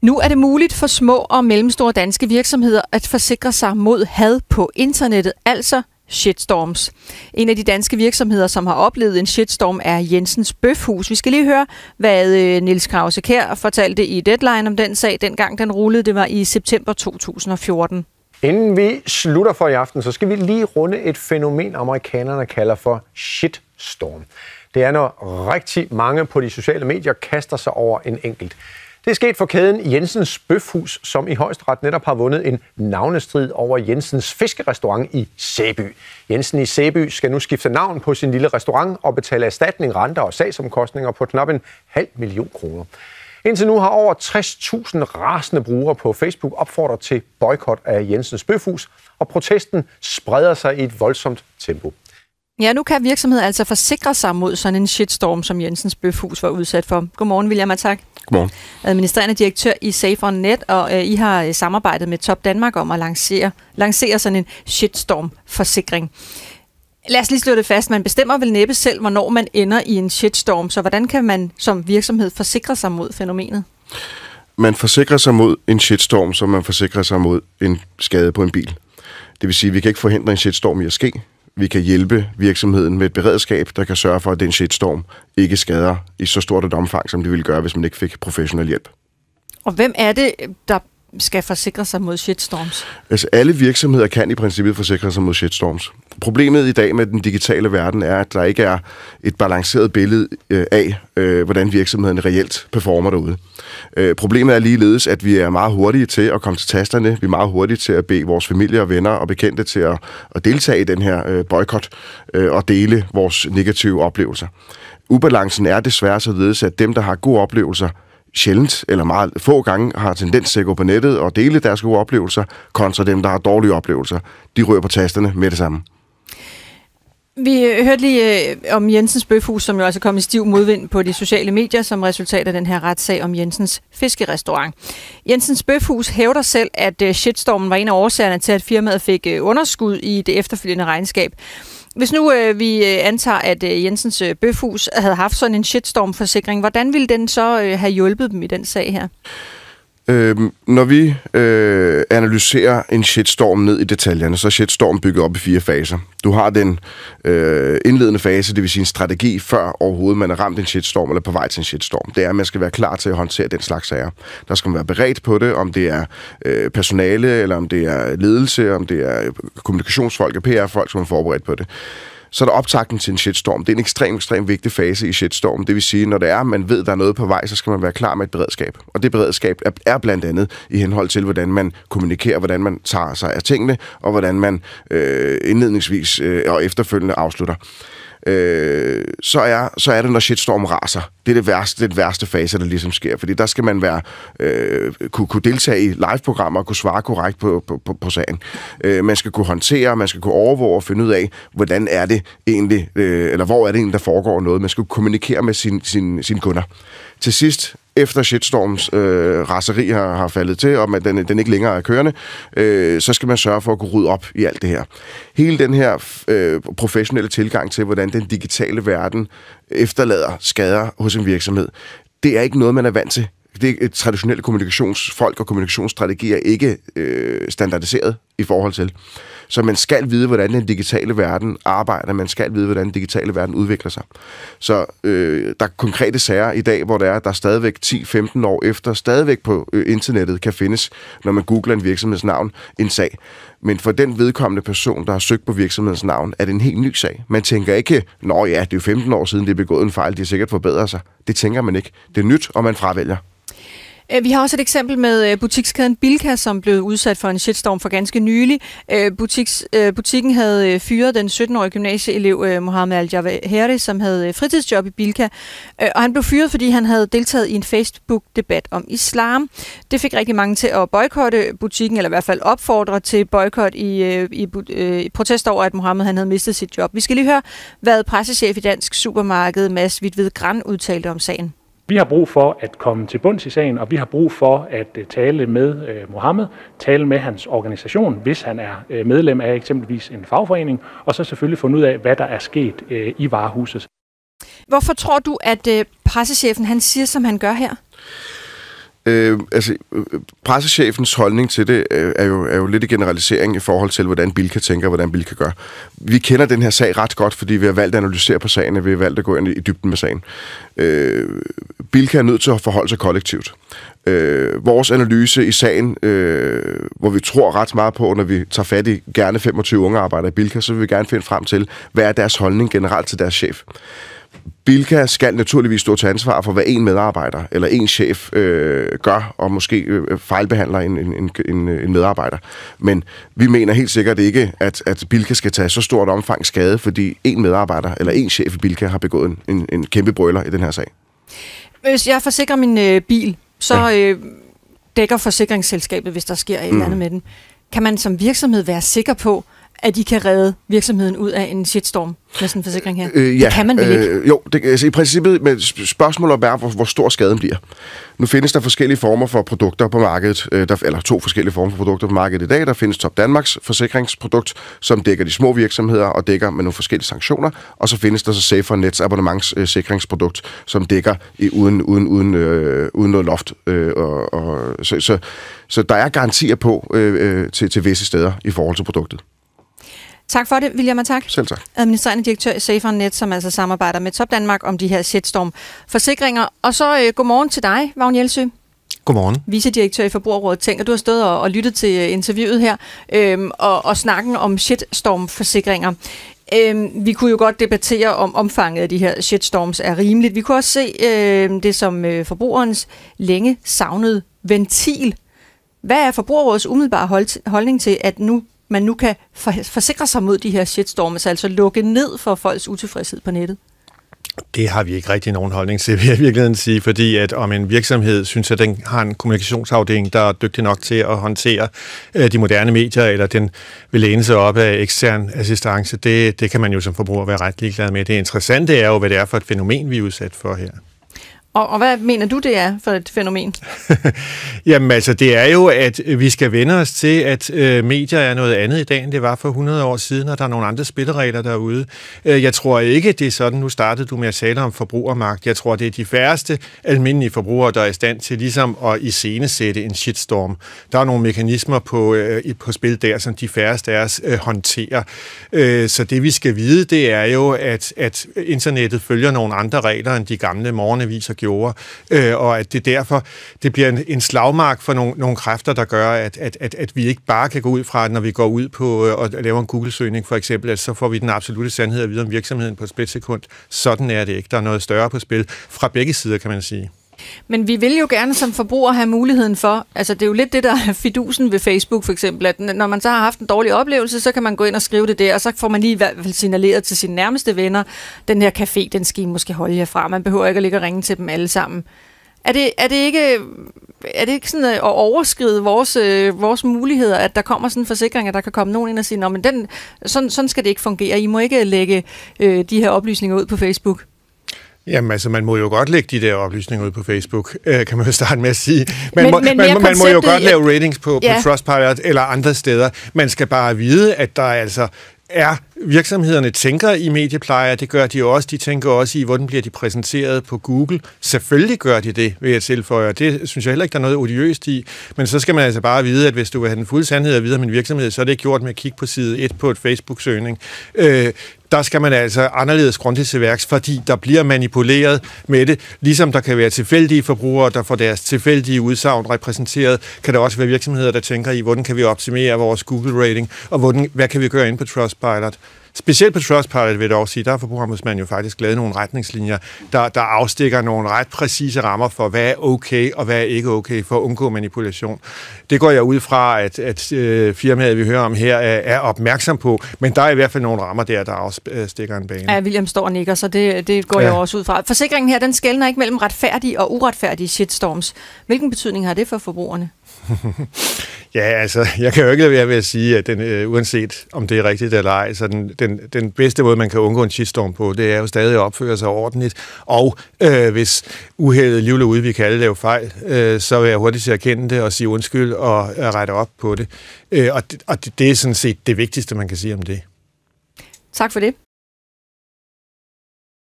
Nu er det muligt for små og mellemstore danske virksomheder at forsikre sig mod had på internettet, altså shitstorms. En af de danske virksomheder, som har oplevet en shitstorm, er Jensens Bøfhus. Vi skal lige høre, hvad Niels Krause-Kjær fortalte i Deadline om den sag, dengang den rullede. Det var i september 2014. Inden vi slutter for i aften, så skal vi lige runde et fænomen, amerikanerne kalder for shitstorm. Det er, når rigtig mange på de sociale medier kaster sig over en enkelt. Det er sket for kæden Jensens Bøfhus, som i Højesteret netop har vundet en navnestrid over Jensens fiskerestaurant i Sæby. Jensen i Sæby skal nu skifte navn på sin lille restaurant og betale erstatning, renter og sagsomkostninger på knap 500.000 kroner. Indtil nu har over 60.000 rasende brugere på Facebook opfordret til boykot af Jensens Bøfhus, og protesten spreder sig i et voldsomt tempo. Ja, nu kan virksomheder altså forsikre sig mod sådan en shitstorm, som Jensens Bøfhus var udsat for. Godmorgen, William, og tak. Godmorgen. Administrerende direktør i SaferNet, og I har samarbejdet med Top Danmark om at lancere sådan en shitstorm-forsikring. Lad os lige slå det fast. Man bestemmer vel næppe selv, hvornår man ender i en shitstorm. Så hvordan kan man som virksomhed forsikre sig mod fænomenet? Man forsikrer sig mod en shitstorm, som man forsikrer sig mod en skade på en bil. Det vil sige, at vi kan ikke forhindre en shitstorm i at ske. Vi kan hjælpe virksomheden med et beredskab, der kan sørge for, at den shitstorm ikke skader i så stort et omfang, som det ville gøre, hvis man ikke fik professionel hjælp. Og hvem er det, der skal forsikre sig mod shitstorms? Altså, alle virksomheder kan i princippet forsikre sig mod shitstorms. Problemet i dag med den digitale verden er, at der ikke er et balanceret billede af, hvordan virksomheden reelt performer derude. Problemet er ligeledes, at vi er meget hurtige til at komme til tasterne. Vi er meget hurtige til at bede vores familie og venner og bekendte til at deltage i den her boykot og dele vores negative oplevelser. Ubalancen er desværre således, at dem, der har gode oplevelser, sjældent eller meget få gange har tendens til at gå på nettet og dele deres gode oplevelser, kontra dem, der har dårlige oplevelser. De rører på tasterne med det samme. Vi hørte lige om Jensens Bøfhus, som jo altså kom i stiv modvind på de sociale medier som resultat af den her retssag om Jensens fiskerestaurant. Jensens Bøfhus hævder selv, at shitstormen var en af årsagerne til, at firmaet fik underskud i det efterfølgende regnskab. Hvis nu vi antager, at Jensens Bøfhus havde haft sådan en shitstorm-forsikring, hvordan ville den så have hjulpet dem i den sag her? Når vi analyserer en shitstorm ned i detaljerne, så er shitstorm bygget op i 4 faser. Du har den indledende fase, det vil sige en strategi, før overhovedet man er ramt en shitstorm eller på vej til en shitstorm. Det er, at man skal være klar til at håndtere den slags sager. Der skal man være beredt på det, om det er personale, eller om det er ledelse, om det er kommunikationsfolk og PR-folk, som er forberedt på det. Så er der optakten til en shitstorm. Det er en ekstremt vigtig fase i shitstorm. Det vil sige, når det er, man ved, der er noget på vej, så skal man være klar med et beredskab. Og det beredskab er blandt andet i henhold til, hvordan man kommunikerer, hvordan man tager sig af tingene, og hvordan man indledningsvis og efterfølgende afslutter. Så er det, når shitstorm raser. Det er det værste fase, der ligesom sker. Fordi der skal man kunne deltage i live-programmer og kunne svare korrekt på sagen. Man skal kunne håndtere, man skal kunne overvåge og finde ud af, hvordan er det egentlig, eller hvor er det egentlig, der foregår noget. Man skal kunne kommunikere med sine kunder. Til sidst, efter shitstorms raseri har faldet til, og at den ikke længere er kørende, så skal man sørge for at kunne rydde op i alt det her. Hele den her professionelle tilgang til, hvordan den digitale verden efterlader skader hos en virksomhed, det er ikke noget, man er vant til. Det traditionelle kommunikationsfolk og kommunikationsstrategier er ikke standardiseret i forhold til. Så man skal vide, hvordan den digitale verden arbejder. Man skal vide, hvordan den digitale verden udvikler sig. Så der er konkrete sager i dag, hvor der stadigvæk 10-15 år efter, stadigvæk på internettet kan findes, når man googler en virksomhedsnavn, en sag. Men for den vedkommende person, der har søgt på virksomhedens navn, er det en helt ny sag. Man tænker ikke, nå ja, det er jo 15 år siden, det er begået en fejl, de har sikkert forbedret sig. Det tænker man ikke. Det er nyt, og man fravælger. Vi har også et eksempel med butikskæden Bilka, som blev udsat for en shitstorm for ganske nylig. Butikken havde fyret den 17-årige gymnasieelev Mohammed Al-Jawaheri, som havde fritidsjob i Bilka. Og han blev fyret, fordi han havde deltaget i en Facebook-debat om islam. Det fik rigtig mange til at boykotte butikken, eller i hvert fald opfordre til boykot i protest over, at Mohammed han havde mistet sit job. Vi skal lige høre, hvad pressechef i Dansk Supermarked, Mads Hvidtved Gran, udtalte om sagen. Vi har brug for at komme til bunds i sagen, og vi har brug for at tale med Mohammed, tale med hans organisation, hvis han er medlem af eksempelvis en fagforening, og så selvfølgelig finde ud af, hvad der er sket i varehuset. Hvorfor tror du, at pressechefen han siger, som han gør her? Pressechefens holdning til det er jo lidt i generalisering i forhold til, hvordan Bilka tænker, hvordan Bilka gør. Vi kender den her sag ret godt, fordi vi har valgt at analysere på sagen, og vi har valgt at gå ind i dybden med sagen. Bilka er nødt til at forholde sig kollektivt. Vores analyse i sagen, hvor vi tror ret meget på, når vi tager fat i gerne 25 unge arbejdere i Bilka, så vil vi gerne finde frem til, hvad er deres holdning generelt til deres chef. Bilka skal naturligvis stå til ansvar for, hvad en medarbejder eller en chef gør, og måske fejlbehandler en medarbejder. Men vi mener helt sikkert ikke, at Bilka skal tage så stort omfang skade, fordi en medarbejder eller en chef i Bilka har begået en kæmpe brøler i den her sag. Hvis jeg forsikrer min bil, så dækker forsikringsselskabet, hvis der sker et eller andet med den. Kan man som virksomhed være sikker på, at de kan redde virksomheden ud af en shitstorm med sådan en forsikring her? Det kan man vel ikke? Jo, i princippet med spørgsmålet er, hvor stor skaden bliver. Nu findes der forskellige former for produkter på markedet, eller 2 forskellige former for produkter på markedet i dag. Der findes Top Danmarks forsikringsprodukt, som dækker de små virksomheder og dækker med nogle forskellige sanktioner. Og så findes der så SaferNets abonnementssikringsprodukt, som dækker uden noget loft. Så der er garantier på til visse steder i forhold til produktet. Tak for det, William Tak. Selv tak. Administrerende direktør i SaferNet, som altså samarbejder med Top Danmark om de her shitstorm-forsikringer. Og så godmorgen til dig, Vagn Jelsø. Godmorgen. Vicedirektør i Forbrugerrådet Tænk, og du har stået og lyttet til interviewet her og snakken om shitstorm-forsikringer. Vi kunne jo godt debattere, om omfanget af de her shitstorms er rimeligt. Vi kunne også se det som forbrugerens længe savnede ventil. Hvad er Forbrugerrådets umiddelbare holdning til, at man nu kan forsikre sig mod de her shitstorms, altså lukke ned for folks utilfredshed på nettet? Det har vi ikke rigtig nogen holdning til, vil jeg virkelig sige, fordi at om en virksomhed synes, at den har en kommunikationsafdeling, der er dygtig nok til at håndtere de moderne medier, eller den vil læne sig op af ekstern assistance, det kan man jo som forbruger være ret ligeglad med. Det interessante er jo, hvad det er for et fænomen, vi er udsat for her. Og hvad mener du, det er for et fænomen? Jamen altså, det er jo, at vi skal vende os til, at medier er noget andet i dag, end det var for 100 år siden, og der er nogle andre spilleregler derude. Jeg tror ikke, det er sådan, nu startede du med at tale om forbrugermagt. Jeg tror, det er de færreste almindelige forbrugere, der er i stand til ligesom at iscenesætte en shitstorm. Der er nogle mekanismer på spil der, som de færreste af os håndterer. Så det vi skal vide, det er jo, at internettet følger nogle andre regler, end de gamle morgenaviser gjorde, og at det derfor det bliver en slagmark for nogle kræfter, der gør, at vi ikke bare kan gå ud fra, at når vi går ud på og laver en Google-søgning for eksempel, at så får vi den absolutte sandhed at vide om virksomheden på et splitsekund. Sådan er det ikke. Der er noget større på spil fra begge sider, kan man sige. Men vi vil jo gerne som forbruger have muligheden for, altså det er jo lidt det, der er fidusen ved Facebook for eksempel, at når man så har haft en dårlig oplevelse, så kan man gå ind og skrive det der, og så får man lige i hvert fald signaleret til sine nærmeste venner, den her café, den skal I måske holde jer fra. Man behøver ikke at ligge og ringe til dem alle sammen. Er det ikke sådan at overskride vores muligheder, at der kommer sådan en forsikring, at der kan komme nogen ind og sige, men sådan skal det ikke fungere. I må ikke lægge de her oplysninger ud på Facebook. Jamen altså, man må jo godt lægge de der oplysninger ud på Facebook, kan man jo starte med at sige. Man må jo godt lave ratings på Trustpilot eller andre steder. Man skal bare vide, at der altså er virksomhederne tænker i medieplejer, det gør de også. De tænker også i, hvordan bliver de præsenteret på Google. Selvfølgelig gør de det, vil jeg tilføje. Det synes jeg heller ikke, der er noget odiøst i. Men så skal man altså bare vide, at hvis du vil have den fulde sandhed at vide om en virksomhed, så er det ikke gjort med at kigge på side 1 på et Facebook-søgning. Der skal man altså anderledes grundigt til værks, fordi der bliver manipuleret med det. Ligesom der kan være tilfældige forbrugere, der får deres tilfældige udsagn repræsenteret, kan der også være virksomheder, der tænker i, hvordan kan vi optimere vores Google-rating, og hvad kan vi gøre inde på Trustpilot. Specielt på Trustpilot vil jeg også sige, der har Forbrugerombudsmanden jo faktisk lavet nogle retningslinjer, der afstikker nogle ret præcise rammer for, hvad er okay og hvad er ikke okay for at undgå manipulation. Det går jeg ud fra, at firmaet, vi hører om her, er opmærksom på, men der er i hvert fald nogle rammer der afstikker en bane. Ja, William står og nikker, så det går jeg også ud fra. Forsikringen her, den skelner ikke mellem retfærdige og uretfærdige shitstorms. Hvilken betydning har det for forbrugerne? Ja, altså, jeg kan jo ikke lade være ved at sige, at uanset om det er rigtigt eller ej, så den bedste måde, man kan undgå en shitstorm på, det er jo stadig at opføre sig ordentligt. Og hvis uheldet liv eller ude, vi kan alle lave fejl, så vil jeg hurtigt til at erkende det og sige undskyld og rette op på det. Og det er sådan set det vigtigste, man kan sige om det. Tak for det.